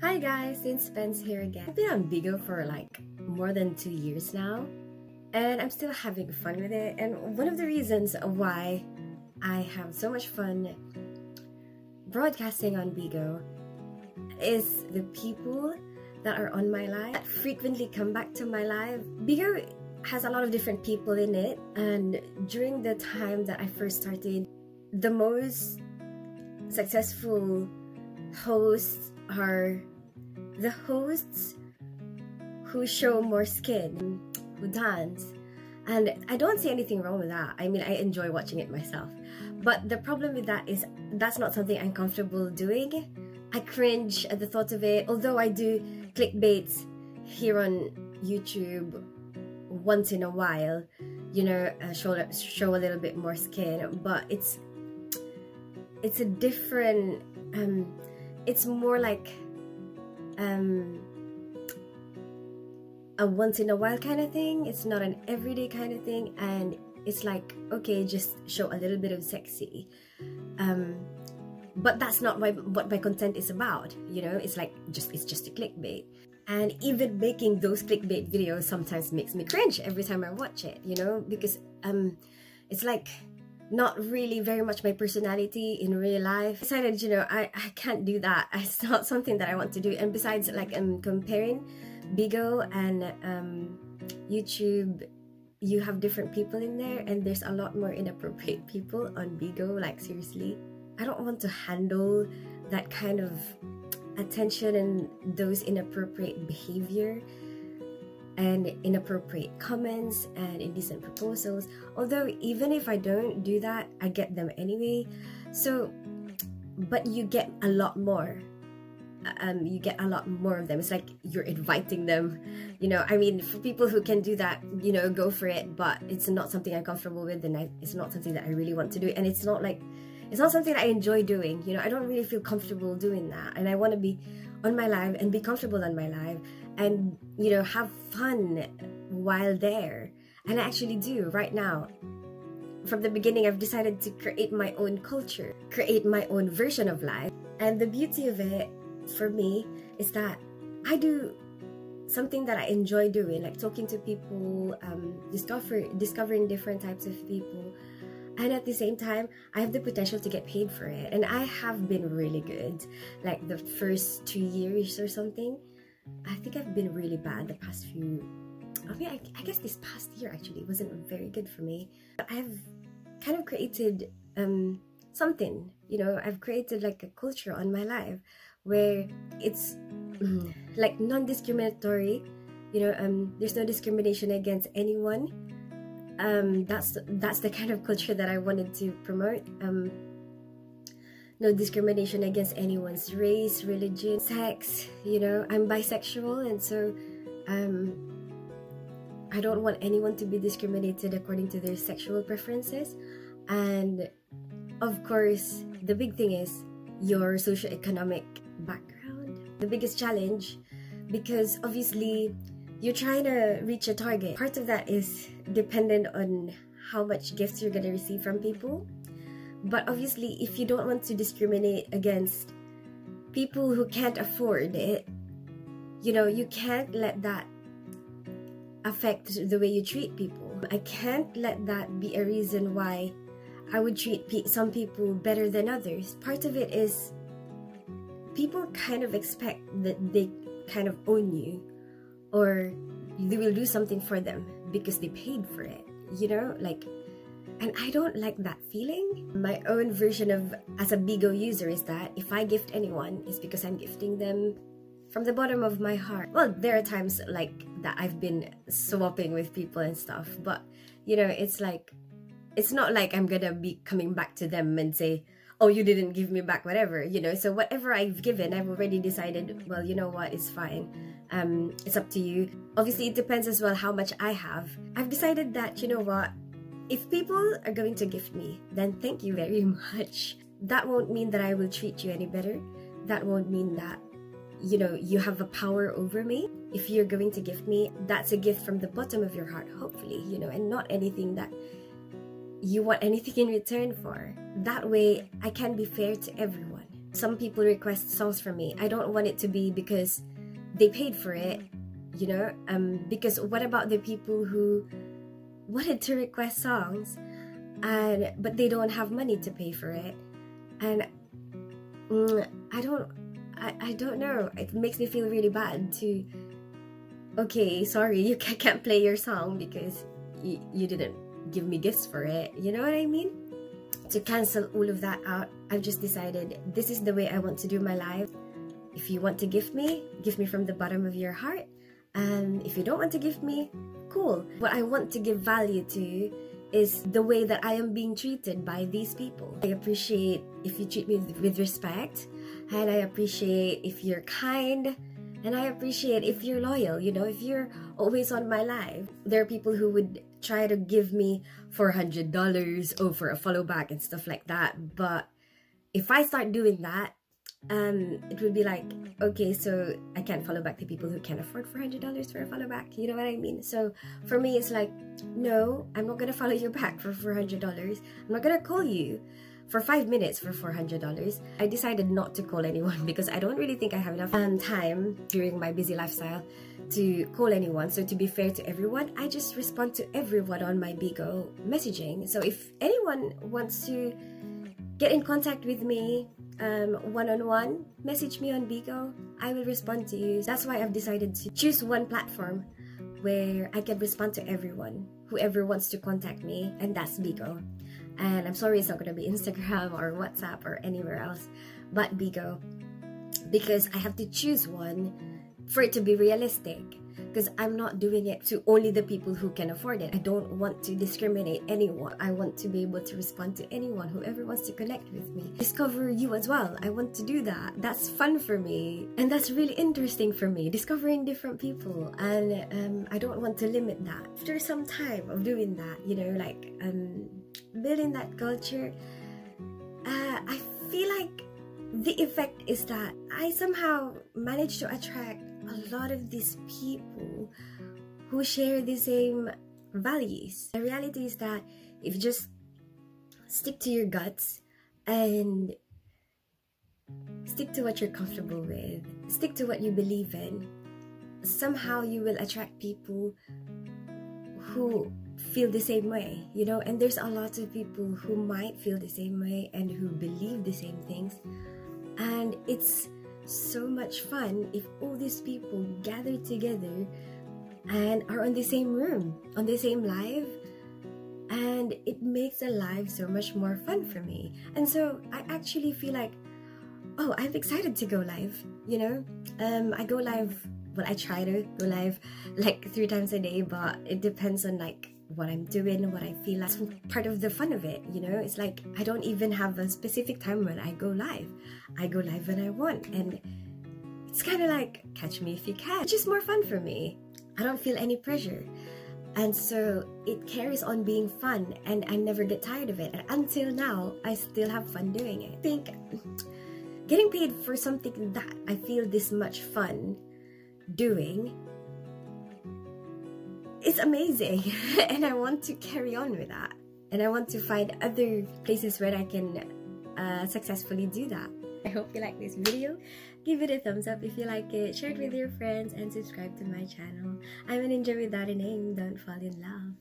Hi guys, it's Spence here again. I've been on Bigo for like more than 2 years now, and I'm still having fun with it. And one of the reasons why I have so much fun broadcasting on Bigo is the people that are on my live, that frequently come back to my live. Bigo has a lot of different people in it, and during the time that I first started, the most successful hosts are the hosts who show more skin, who dance. And I don't see anything wrong with that. I mean, I enjoy watching it myself. But the problem with that is that's not something I'm comfortable doing. I cringe at the thought of it, although I do clickbaits here on YouTube once in a while, you know, show a little bit more skin, but it's a different, it's more like a once in a while kind of thing. It's not an everyday kind of thing, and it's like, okay, just show a little bit of sexy, but that's not what my content is about, you know. It's like it's just a clickbait, and even making those clickbait videos sometimes makes me cringe every time I watch it, you know, because it's like not really very much my personality in real life. I decided, you know, I can't do that. It's not something that I want to do. And besides, like, comparing Bigo and YouTube, you have different people in there, and there's a lot more inappropriate people on Bigo. Like, seriously, I don't want to handle that kind of attention and those inappropriate behavior and inappropriate comments and indecent proposals. Although even if I don't do that, I get them anyway. So, but you get a lot more. You get a lot more of them. It's like you're inviting them, you know. I mean, for people who can do that, you know, go for it. But it's not something I'm comfortable with, and it's not something that I really want to do. And it's not something that I enjoy doing. You know, I don't really feel comfortable doing that, and I want to be on my live and be comfortable on my live, and, you know, have fun while there. And I actually do right now. From the beginning, I've decided to create my own culture, create my own version of life. And the beauty of it for me is that I do something that I enjoy doing, like talking to people, discovering different types of people. And at the same time, I have the potential to get paid for it. And I have been really good. Like the first 2 years or something, I think I've been really bad the past few. I mean, I guess this past year actually wasn't very good for me. But I've kind of created something, you know. I've created like a culture on my live where it's like non-discriminatory, you know. There's no discrimination against anyone. That's the kind of culture that I wanted to promote. No discrimination against anyone's race, religion, sex, you know. I'm bisexual, and so I don't want anyone to be discriminated according to their sexual preferences. And of course, the big thing is your socioeconomic background. The biggest challenge, because obviously you're trying to reach a target. Part of that is dependent on how much gifts you're going to receive from people. But obviously, if you don't want to discriminate against people who can't afford it, you know, you can't let that affect the way you treat people. I can't let that be a reason why I would treat some people better than others. Part of it is people kind of expect that they kind of own you, or they will do something for them because they paid for it, you know, like. And I don't like that feeling. My own version of as a Bigo user is that if I gift anyone, it's because I'm gifting them from the bottom of my heart. Well, there are times like that I've been swapping with people and stuff, but, you know, it's like, it's not like I'm gonna be coming back to them and say, oh, you didn't give me back whatever, you know. So whatever I've given, I've already decided, well, you know what, it's fine. It's up to you. Obviously, it depends as well how much I have. I've decided that, you know what, if people are going to gift me, then thank you very much. That won't mean that I will treat you any better. That won't mean that, you know, you have a power over me. If you're going to gift me, that's a gift from the bottom of your heart, hopefully, you know, and not anything that you want anything in return for. That way, I can be fair to everyone. Some people request songs from me. I don't want it to be because they paid for it, you know, because what about the people who wanted to request songs but they don't have money to pay for it? And I don't know, it makes me feel really bad to, okay, sorry, you can't play your song because you didn't give me gifts for it, you know what I mean? To cancel all of that out, I've just decided this is the way I want to do my life. If you want to gift me from the bottom of your heart, and if you don't want to gift me, cool. What I want to give value to is the way that I am being treated by these people. I appreciate if you treat me with respect, and I appreciate if you're kind, and I appreciate if you're loyal, you know, if you're always on my life. There are people who would try to give me $400 for a follow back and stuff like that, but if I start doing that, it would be like, okay, so I can't follow back the people who can't afford $400 for a follow back, you know what I mean? So for me, it's like, no, I'm not gonna follow you back for $400. I'm not gonna call you for 5 minutes for $400. I decided not to call anyone because I don't really think I have enough time during my busy lifestyle to call anyone. So to be fair to everyone, I just respond to everyone on my Bigo messaging. So if anyone wants to get in contact with me one-on-one, message me on Bigo, I will respond to you. That's why I've decided to choose one platform where I can respond to everyone, whoever wants to contact me, and that's Bigo. And I'm sorry it's not going to be Instagram or WhatsApp or anywhere else but Bigo, because I have to choose one for it to be realistic, because I'm not doing it to only the people who can afford it. I don't want to discriminate anyone. I want to be able to respond to anyone, whoever wants to connect with me. Discover you as well. I want to do that. That's fun for me, and that's really interesting for me, discovering different people. And I don't want to limit that. After some time of doing that, you know, like building that culture, I feel like the effect is that I somehow managed to attract a lot of these people who share the same values. The reality is that if you just stick to your guts and stick to what you're comfortable with, stick to what you believe in, somehow you will attract people who feel the same way, you know. And there's a lot of people who might feel the same way and who believe the same things, and it's so much fun if all these people gather together and are on the same room, on the same live, and it makes the live so much more fun for me. And so I actually feel like, oh, I'm excited to go live, you know. I go live, well, I try to go live like 3 times a day, but it depends on like what I'm doing, what I feel like. That's part of the fun of it, you know. It's like I don't even have a specific time when I go live. I go live when I want, and it's kind of like catch me if you can. It's just more fun for me. I don't feel any pressure, and so it carries on being fun, and I never get tired of it. And until now, I still have fun doing it. I think getting paid for something that I feel this much fun doing, it's amazing. And I want to carry on with that, and I want to find other places where I can successfully do that. I hope you like this video. Give it a thumbs up if you like it, share it with your friends, and subscribe to my channel. I'm an ninja without a name. Don't fall in love.